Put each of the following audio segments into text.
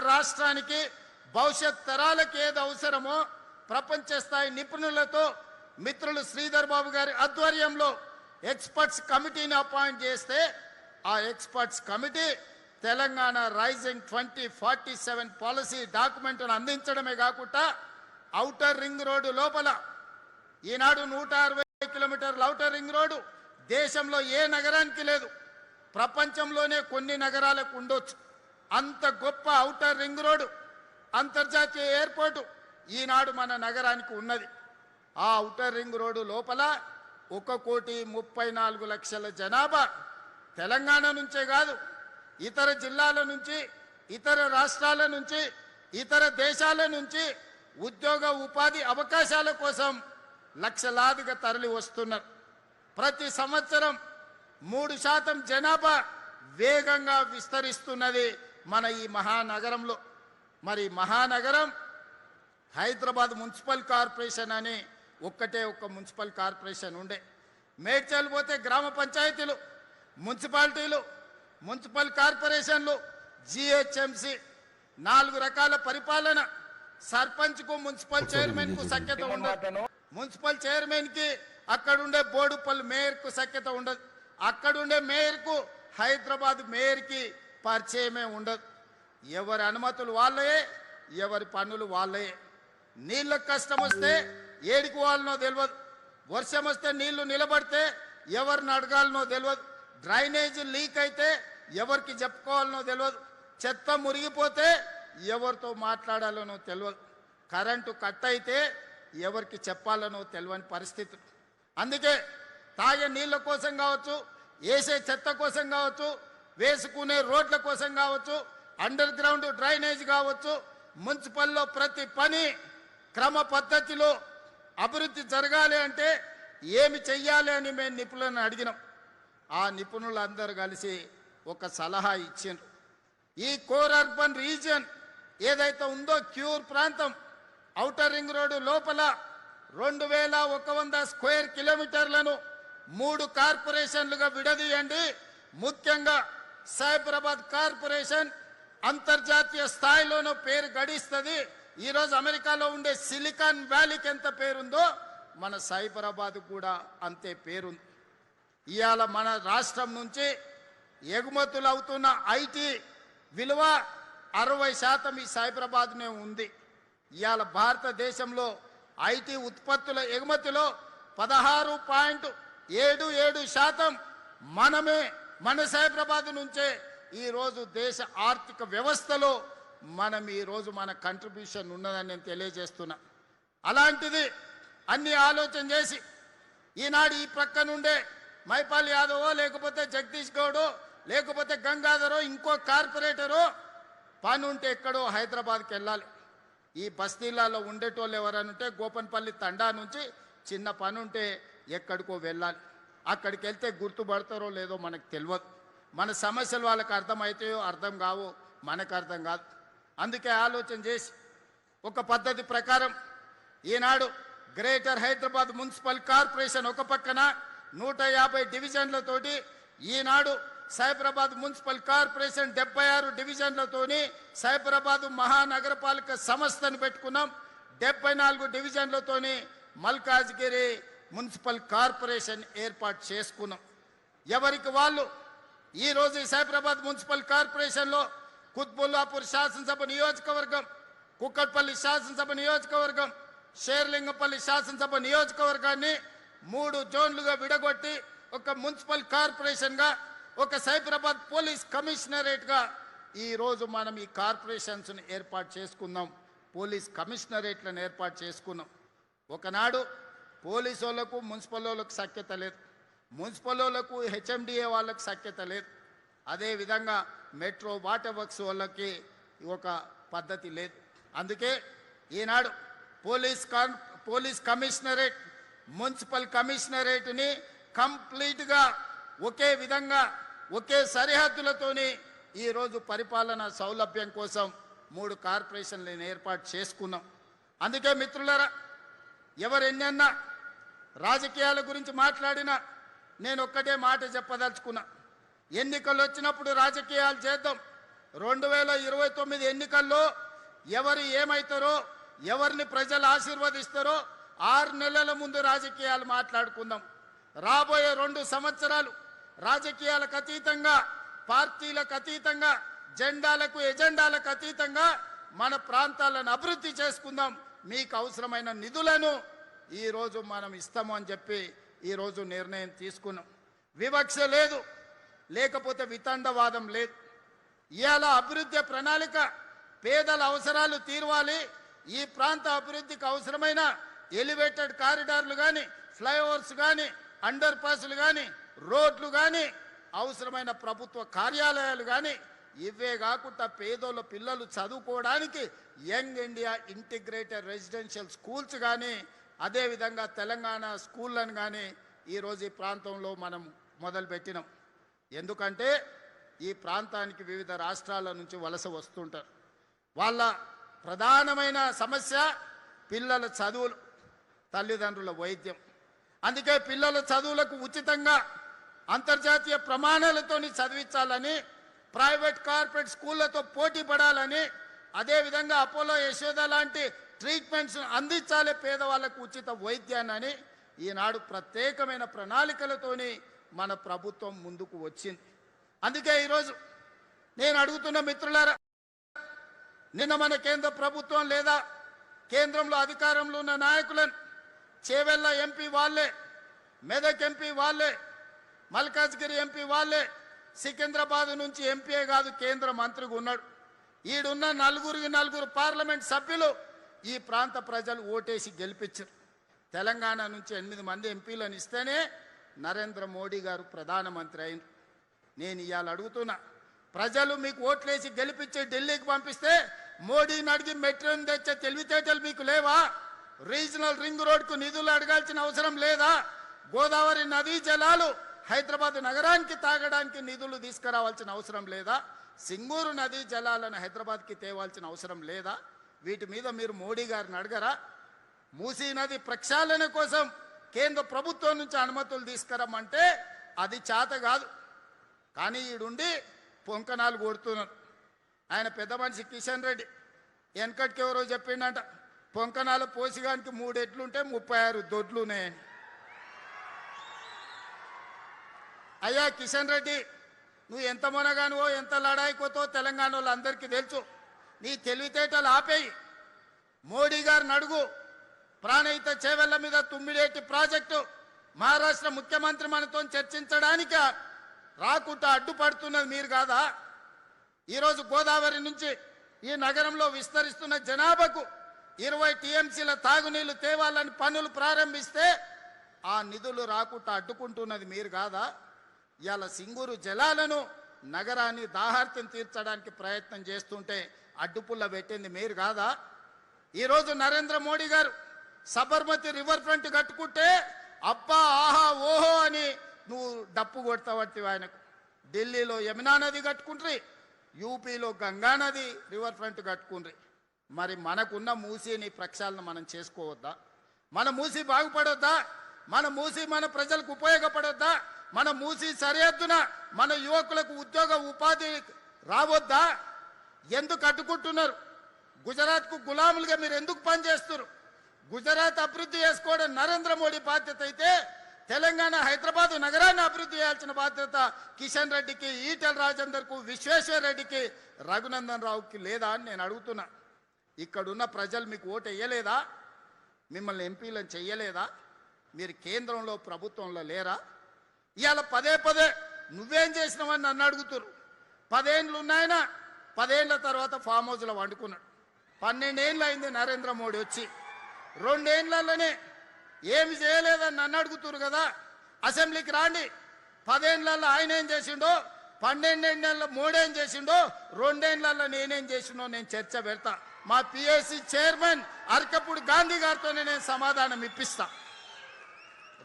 రాష్ట్రానికి భవిష్యత్ తరాలకు ఏది అవసరమో ప్రపంచ స్థాయి నిపుణులతో మిత్రులు శ్రీధర్ బాబు గారి ఆధ్వర్యంలో ఎక్స్పర్ట్స్ కమిటీని అపాయింట్ చేస్తే ఆ experts committee Telangana rising 2047 policy డాక్యుమెంట్ను అందించడమే కాకుండా ఔటర్ రింగ్ రోడ్డు లోపల ఈనాడు 160 కిలోమీటర్ల ఔటర్ రింగ్ రోడ్డు దేశంలో ఏ నగరానికి లేదు, ప్రపంచంలోనే కొన్ని నగరాలకు ఉండొచ్చు. అంత గొప్ప ఔటర్ రింగ్ రోడ్డు అంతర్జాతీయ ఎయిర్పోర్టు ఈనాడు మన నగరానికి ఉన్నది. ఆ ఔటర్ రింగ్ రోడ్డు లోపల 1,34,00,000 జనాభా తెలంగాణ నుంచే కాదు, ఇతర జిల్లాల నుంచి, ఇతర రాష్ట్రాల నుంచి, ఇతర దేశాల నుంచి ఉద్యోగ ఉపాధి అవకాశాల కోసం లక్షలాదిగా తరలి వస్తున్నారు. ప్రతి సంవత్సరం 3% జనాభా వేగంగా విస్తరిస్తున్నది మన ఈ మహానగరంలో. మరి మహానగరం హైదరాబాద్ మున్సిపల్ కార్పొరేషన్ అని ఒక్క మున్సిపల్ కార్పొరేషన్ ఉండే. మేడ్చల్ పోతే గ్రామ పంచాయతీలు, మున్సిపాలిటీలు, మున్సిపల్ కార్పొరేషన్లు, జిహెచ్ఎంసి 4 రకాల పరిపాలన. సర్పంచ్కు మున్సిపల్ చైర్మన్కు సఖ్యత ఉండదు. మున్సిపల్ చైర్మన్కి అక్కడుండే బోడుపల్లి మేయర్కు సఖ్యత ఉండదు. అక్కడుండే మేయర్కు హైదరాబాద్ మేయర్కి పరిచయమే ఉండదు. ఎవరి అనుమతులు వాళ్ళయే, ఎవరి పన్నులు వాళ్ళయే. నీళ్ళకు కష్టం వస్తే ఏడికి వాళ్ళనో తెలియదు, వర్షం వస్తే నీళ్లు నిలబడితే ఎవరిని అడగాలనో తెలియదు, డ్రైనేజ్ లీక్ అయితే ఎవరికి చెప్పుకోవాలనో తెలియదు, చెత్త మురిగిపోతే ఎవరితో మాట్లాడాలనో తెలియదు, కరెంటు కట్ అయితే ఎవరికి చెప్పాలనో తెలియని పరిస్థితి. అందుకే తాగే నీళ్ళ కోసం కావచ్చు, వేసే చెత్త కోసం కావచ్చు, వేసుకునే రోడ్ల కోసం కావచ్చు, అండర్ గ్రౌండ్ డ్రైనేజ్ కావచ్చు, మున్సిపల్లో ప్రతి పని క్రమ పద్ధతిలో అభివృద్ధి జరగాలి అంటే ఏమి చెయ్యాలి అని మేము నిపుణులను అడిగినాం. ఆ నిపుణులందరూ కలిసి ఒక సలహా ఇచ్చిండ్రు. ఈ కోర్ అర్బన్ రీజియన్ ఏదైతే ఉందో క్యూర్ ప్రాంతం ఔటర్ రింగ్ రోడ్డు లోపల 2100 స్క్వేర్ కిలోమీటర్లను 3 కార్పొరేషన్లుగా విడదీయండి. ముఖ్యంగా సైబరాబాద్ కార్పొరేషన్ అంతర్జాతీయ స్థాయిలోనూ పేరు గడిస్తుంది. ఈరోజు అమెరికాలో ఉండే సిలికాన్ వ్యాలీకి ఎంత పేరుందో మన సైబరాబాద్ కూడా అంతే పేరుంది. ఇవాళ మన రాష్ట్రం నుంచి ఎగుమతులు అవుతున్న ఐటీ విలువ 60% ఈ సైబరాబాద్నే ఉంది. ఇవాళ భారతదేశంలో ఐటీ ఉత్పత్తుల ఎగుమతిలో 16.77% మన సైబరాబాద్ నుంచే ఈరోజు దేశ ఆర్థిక వ్యవస్థలో ఈరోజు మన కంట్రిబ్యూషన్ ఉన్నదని నేను తెలియజేస్తున్నా. అలాంటిది అన్ని ఆలోచన చేసి ఈనాడు ఈ ప్రక్క నుండే మైపాల్ యాదవో లేకపోతే జగదీష్ గౌడో లేకపోతే గంగాధరో ఇంకో కార్పొరేటరో పని ఉంటే ఎక్కడో హైదరాబాద్కి వెళ్ళాలి. ఈ బస్తీలలో ఉండేటోళ్ళు ఎవరనుంటే గోపన్పల్లి తండా నుంచి చిన్న పని ఉంటే ఎక్కడికో వెళ్ళాలి. అక్కడికి వెళ్తే గుర్తుపడతారో లేదో మనకు తెలియదు. మన సమస్యలు వాళ్ళకి అర్థమవుతాయో అర్థం కావో మనకు అర్థం కాదు. అందుకే ఆలోచన చేసి ఒక పద్ధతి ప్రకారం ఈనాడు గ్రేటర్ హైదరాబాద్ మున్సిపల్ కార్పొరేషన్ ఒక పక్కన 150 డివిజన్లతోటి, ఈనాడు సైబరాబాద్ మున్సిపల్ కార్పొరేషన్ 76 డివిజన్లతోని సైబరాబాద్ మహానగరపాలిక సంస్థను పెట్టుకున్నాం. 74 డివిజన్లతోని మల్కాజ్గిరి మున్సిపల్ కార్పొరేషన్ ఏర్పాటు చేసుకున్నాం. ఎవరికి వాళ్ళు ఈరోజు ఈ సైబరాబాద్ మున్సిపల్ కార్పొరేషన్లో కుత్బుల్లాపూర్ శాసనసభ నియోజకవర్గం, కుక్కట్పల్లి శాసనసభ నియోజకవర్గం, షేర్లింగపల్లి శాసనసభ నియోజకవర్గాన్ని 3 జోన్లుగా విడగొట్టి ఒక మున్సిపల్ కార్పొరేషన్గా, ఒక సైబరాబాద్ పోలీస్ కమిషనరేట్గా ఈరోజు మనం ఈ కార్పొరేషన్స్ని ఏర్పాటు చేసుకున్నాం. పోలీస్ కమిషనరేట్లను ఏర్పాటు చేసుకున్నాం. ఒకనాడు పోలీసు వాళ్ళకు మున్సిపల్ వాళ్ళకు సఖ్యత లేదు, మున్సిపల్ వాళ్ళకు హెచ్ఎండిఏ వాళ్ళకు సఖ్యత లేదు. అదేవిధంగా మెట్రో వాటర్ వర్క్స్ వాళ్ళకి ఒక పద్ధతి లేదు. అందుకే ఈనాడు పోలీస్ కమిషనరేట్, మున్సిపల్ కమిషనరేట్ని కంప్లీట్గా ఒకే విధంగా ఒకే సరిహద్దులతోని ఈరోజు పరిపాలన సౌలభ్యం కోసం 3 కార్పొరేషన్లను ఏర్పాటు చేసుకున్నాం. అందుకే మిత్రులారా, ఎవరెన్నన్నా రాజకీయాల గురించి మాట్లాడినా నేను ఒక్కటే మాట చెప్పదలుచుకున్నా. ఎన్నికలు వచ్చినప్పుడు రాజకీయాలు చేద్దాం, 2029 ఎన్నికల్లో ఎవరు ఏమైతారో, ఎవరిని ప్రజలు ఆశీర్వదిస్తారో 6 నెలల ముందు రాజకీయాలు మాట్లాడుకుందాం. రాబోయే 2 సంవత్సరాలు రాజకీయాలకు అతీతంగా, పార్టీలకు అతీతంగా, జెండాలకు ఎజెండాలకు అతీతంగా మన ప్రాంతాలను అభివృద్ధి చేసుకుందాం. మీకు అవసరమైన నిధులను ఈరోజు మనం ఇస్తాము అని చెప్పి ఈరోజు నిర్ణయం తీసుకున్నాం. వివక్ష లేదు, లేకపోతే వితండవాదం లేదు. ఇవాళ అభివృద్ధి ప్రణాళిక పేదల అవసరాలు తీర్వాలి. ఈ ప్రాంత అభివృద్ధికి అవసరమైన ఎలివేటెడ్ కారిడార్లు కానీ, ఫ్లైఓవర్స్ కానీ, అండర్ పాస్లు కానీ, రోడ్లు కానీ, అవసరమైన ప్రభుత్వ కార్యాలయాలు కానీ, ఇవే కాకుండా పేదోళ్ళ పిల్లలు చదువుకోవడానికి young India integrated residential schools కానీ, అదేవిధంగా తెలంగాణ స్కూళ్ళను కానీ ఈరోజు ఈ ప్రాంతంలో మనం మొదలుపెట్టినాం. ఎందుకంటే ఈ ప్రాంతానికి వివిధ రాష్ట్రాల నుంచి వలస వస్తుంటారు. వాళ్ళ ప్రధానమైన సమస్య పిల్లల చదువులు, తల్లిదండ్రుల వైద్యం. అందుకే పిల్లల చదువులకు ఉచితంగా అంతర్జాతీయ ప్రమాణాలతో చదివించాలని, ప్రైవేట్ కార్పొరేట్ స్కూళ్ళతో పోటీ పడాలని, అదేవిధంగా అపోలో యశోద లాంటి ట్రీట్మెంట్స్ అందించాలి పేదవాళ్ళకు ఉచిత వైద్యాన్ని ఈనాడు ప్రత్యేకమైన ప్రణాళికలతోని మన ప్రభుత్వం ముందుకు వచ్చింది. అందుకే ఈరోజు నేను అడుగుతున్న మిత్రులారా, నిన్న మన కేంద్ర ప్రభుత్వం లేదా కేంద్రంలో అధికారంలో ఉన్న నాయకులను చేవెళ్ళ ఎంపీ వాళ్ళే, మెదక్ ఎంపీ వాళ్ళే, మల్కాజ్గిరి ఎంపీ వాళ్ళే, సికింద్రాబాద్ నుంచి ఎంపీఏ కాదు కేంద్ర మంత్రిగా ఉన్నాడు. ఈడున్న 4 పార్లమెంట్ సభ్యులు ఈ ప్రాంత ప్రజలు ఓటేసి గెలిపించారు. తెలంగాణ నుంచి 8 మంది ఎంపీలను ఇస్తేనే నరేంద్ర మోడీ గారు ప్రధానమంత్రి అయినారు. నేను ఇవాళ అడుగుతున్నా, ప్రజలు మీకు ఓట్లేసి గెలిపించి ఢిల్లీకి పంపిస్తే మోడీని అడిగి మెట్రోని తెచ్చే తెలివితేటలు మీకు లేవా? రీజనల్ రింగ్ రోడ్కు నిధులు అడగాల్సిన అవసరం లేదా? గోదావరి నదీ జలాలు హైదరాబాద్ నగరానికి తాగడానికి నిధులు తీసుకురావాల్సిన అవసరం లేదా? సింగూరు నదీ జలాలను హైదరాబాద్కి తేవాల్సిన అవసరం లేదా? వీటి మీద మీరు మోడీ గారిని అడగరా? మూసీ నది ప్రక్షాళన కోసం కేంద్ర ప్రభుత్వం నుంచి అనుమతులు తీసుకురమ్మంటే అది చేత కాదు. కానీ ఈడుండి పొంకనాలు కొడుతున్నారు. ఆయన పెద్ద మనిషి కిషన్ రెడ్డి వెనకటికి ఎవరో చెప్పిండంట, పొంకనాల పోసిగానికి 3 ఎడ్లుంటే 36 దొడ్లున్నాయని. అయ్యా కిషన్ రెడ్డి, నువ్వు ఎంత మొనగానువో ఎంత లడాయికోతో తెలంగాణ వాళ్ళందరికీ తెలుసు. నీ తెలివితేటలు ఆపేయి. మోడీ గారిని అడుగు, ప్రాణహిత చేవెళ్ల మీద తుమ్మిడేటి ప్రాజెక్టు మహారాష్ట్ర ముఖ్యమంత్రి మనతో చర్చించడానికి రాకుండా అడ్డుపడుతున్నది మీరు కాదా? ఈరోజు గోదావరి నుంచి ఈ నగరంలో విస్తరిస్తున్న జనాభాకు 20 టీఎంసీల తాగునీళ్లు తేవాలని పనులు ప్రారంభిస్తే ఆ నిధులు రాకుండా అడ్డుకుంటున్నది మీరు కాదా? ఇవాళ సింగూరు జలాలను నగరాన్ని దాహార్తం తీర్చడానికి ప్రయత్నం చేస్తుంటే అడ్డుపుల్ల పెట్టింది మీరు కాదా? ఈరోజు నరేంద్ర మోడీ గారు సబర్మతి రివర్ ఫ్రంట్ కట్టుకుంటే అబ్బా ఆహా ఓహో అని నువ్వు డప్పు కొడతావట్టి ఆయనకు. ఢిల్లీలో యమునా నది కట్టుకుంట్రి, యూపీలో గంగా నది రివర్ ఫ్రంట్ కట్టుకుండ్రి. మరి మనకున్న మూసీని ప్రక్షాళన మనం చేసుకోవద్దా? మన మూసీ బాగుపడొద్దా? మన మూసీ మన ప్రజలకు ఉపయోగపడొద్దా? మన మూసీ సరిహద్దున మన యువకులకు ఉద్యోగ ఉపాధి రావద్దా? ఎందుకు అడ్డుకుంటున్నారు? గుజరాత్కు గులాములుగా మీరు ఎందుకు పనిచేస్తున్నారు? గుజరాత్ అభివృద్ధి చేసుకోవడం నరేంద్ర మోడీ బాధ్యత అయితే తెలంగాణ హైదరాబాద్ నగరాన్ని అభివృద్ధి చేయాల్సిన బాధ్యత కిషన్ రెడ్డికి, ఈటెల రాజేందర్కు, విశ్వేశ్వర రెడ్డికి, రఘునందన్ రావుకి లేదా అని నేను అడుగుతున్నా. ఇక్కడున్న ప్రజలు మీకు ఓటు వేయలేదా? మిమ్మల్ని ఎంపీలను చెయ్యలేదా? మీరు కేంద్రంలో ప్రభుత్వంలో లేరా? ఇవాళ పదే నువ్వేం చేసినావని నన్ను అడుగుతున్నారు. 10 ఏళ్ళు ఉన్నాయన, 10 ఏళ్ల తర్వాత ఫామ్ హౌస్లో వండుకున్నాడు. 12 ఏళ్ళు అయింది నరేంద్ర మోడీ వచ్చి. 2 ఏళ్లలోనే ఏమి చేయలేదని నన్ను అడుగుతున్నారు కదా. అసెంబ్లీకి రాండి, 10 ఏళ్లలో ఆయన ఏం చేసిండో, 12 ఏళ్ళలో మోడీ ఏం చేసిండో, 2 ఏళ్లలో నేనేం చేసిండో నేను చర్చ పెడతా. మా పిఎస్సి చైర్మన్ అరకపూడి గాంధీ గారితోనే నేను సమాధానం ఇప్పిస్తా.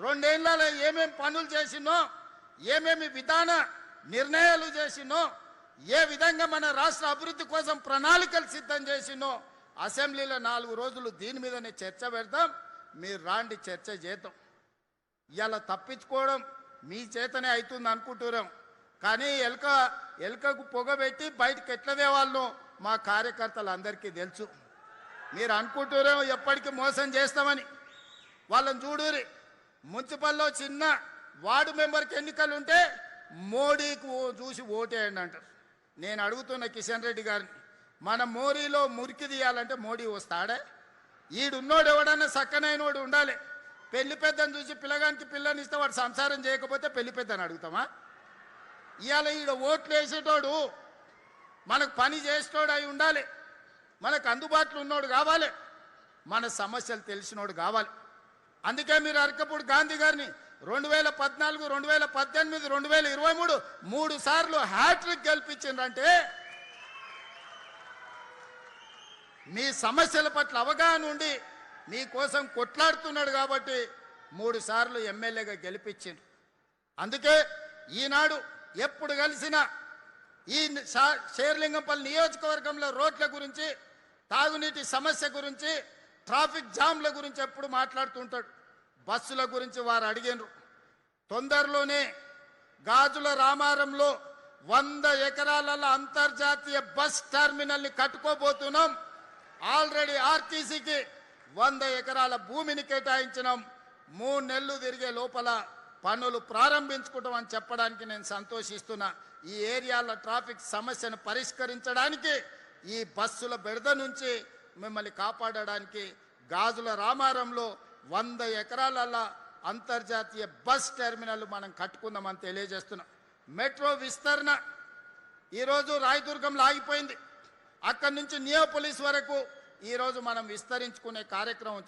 2 ఏళ్లలో ఏమేమి పనులు చేసినో, ఏమేమి విధాన నిర్ణయాలు చేసినో, ఏ విధంగా మన రాష్ట్ర అభివృద్ధి కోసం ప్రణాళికలు సిద్ధం చేసినో అసెంబ్లీలో 4 రోజులు దీని మీదనే చర్చ పెడతాం. మీరు రాండి, చర్చ చేద్దాం. ఇలా తప్పించుకోవడం మీ చేతనే అవుతుంది అనుకుంటున్నాం. కానీ ఎలుకకు పొగబెట్టి బయటకు ఎట్లా తేవాళ్ళనో మా కార్యకర్తలందరికీ తెలుసు. మీరు అనుకుంటారేమో ఎప్పటికీ మోసం చేస్తామని. వాళ్ళని చూడురి, మున్సిపల్లో చిన్న వార్డు మెంబర్కి ఎన్నికలు ఉంటే మోడీకి చూసి ఓటేయండి అంటారు. నేను అడుగుతున్న కిషన్ రెడ్డి గారిని, మన మోరీలో మురికి తీయాలంటే మోడీ వస్తాడే? ఈడున్నోడు ఎవడన్నా సక్కనైనోడు ఉండాలి. పెళ్లి పెద్దని చూసి పిల్లగానికి పిల్లని ఇస్తే వాడు సంసారం చేయకపోతే పెళ్లి పెద్దని అడుగుతామా? ఇవాళ ఈడ ఓట్లు వేసేటోడు మనకు పని చేసేటోడు అయి ఉండాలి, మనకు అందుబాటులో ఉన్నోడు కావాలి, మన సమస్యలు తెలిసినోడు కావాలి. అందుకే మీరు అరకపూడి గాంధీ గారిని 2014, 2018, 2023 3 సార్లు హ్యాట్రిక్ గెలిపించిందంటే మీ సమస్యల పట్ల అవగాహన ఉండి మీకోసం కొట్లాడుతున్నాడు కాబట్టి 3 సార్లు ఎమ్మెల్యేగా గెలిపించింది. అందుకే ఈనాడు ఎప్పుడు కలిసినా ఈ శేర్లింగంపల్లి నియోజకవర్గంలో రోడ్ల గురించి, తాగునీటి సమస్య గురించి, ట్రాఫిక్ జామ్ల గురించి ఎప్పుడు మాట్లాడుతుంటాడు. బస్సుల గురించి వారు అడిగినారు. తొందరలోనే గాజుల రామారంలో 100 ఎకరాల అంతర్జాతీయ బస్ టెర్మినల్ని కట్టుకోబోతున్నాం. ఆల్రెడీ ఆర్టీసీకి 100 ఎకరాల భూమిని కేటాయించినాం. 3 నెలలు తిరిగే లోపల పనులు ప్రారంభించుకుంటాం అని చెప్పడానికి నేను సంతోషిస్తున్నా. ఈ ఏరియాల ట్రాఫిక్ సమస్యను పరిష్కరించడానికి, ఈ బస్సుల బెడద నుంచి మిమ్మల్ని కాపాడడానికి గాజుల రామారంలో 100 ఎకరాల అంతర్జాతీయ బస్ టెర్మినల్ మనం కట్టుకుందామని తెలియజేస్తున్నాం. మెట్రో విస్తరణ ఈరోజు రాయదుర్గంలో ఆగిపోయింది. అక్కడి నుంచి నియోపోలిస్ వరకు ఈరోజు మనం విస్తరించుకునే కార్యక్రమం